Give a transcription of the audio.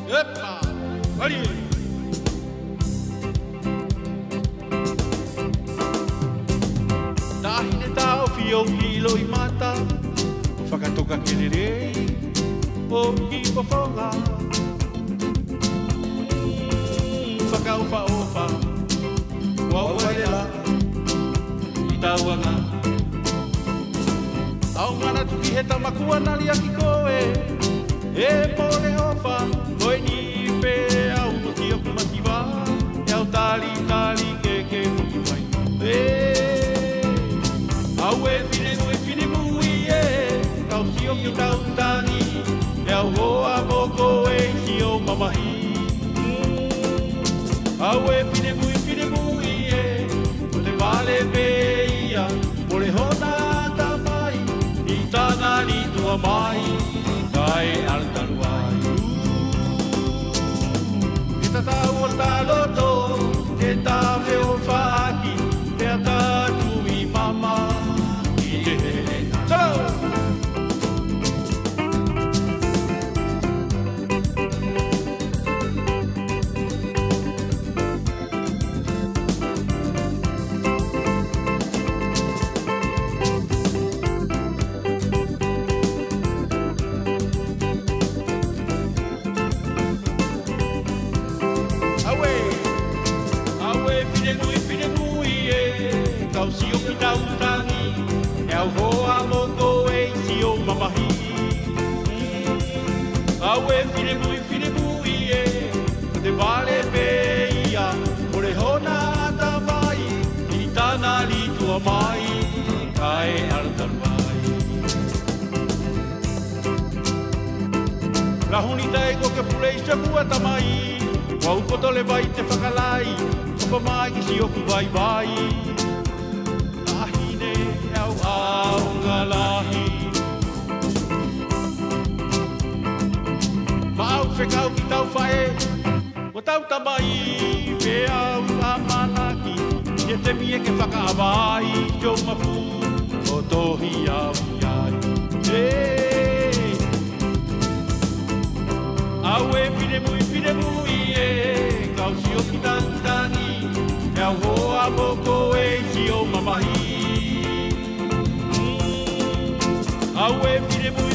Epa, ali. Dahine tau fio kilo I mata, whakatoka kenerei, o ki pafonga. Whakaupa opa, waualela, I tauanga. Au ngana tuki he tamakua nali aki koe, e pole opa, koe ni pe au maki oku maki wa, e au tali tali ke muki mai. Au e fine mui e, kau si oki tau tangi, e au hoa moko e si o mamahi. Au e fine mui e, o te vale pe ia, o le hona tamai, I tana ni tua mai, kai altaruai. E tatau o taloto, e tawe o whaaki, e atatu I mama, I te he tau. Kau si o ki tau tangi, e au hoa moko e si o mamahi. Au e fine mui e, te vale pe ia, o le hona tamai, I tana li tua mai, kai altaruai. La honi tai ko ke pule I sakua tamai, wau koto le vai te whakalai, Topa mai ki si oku vai. Ahine au au ngalahi. Mau whekau ki tau whae, o tau tamai, pe au amanaki, Ke te mie ke whakaawai, Kio mafu, o tohi au iai. Au e fine mui e, kau si o ki tangi, e au hoa moko e si o mamahi. Au e fine mui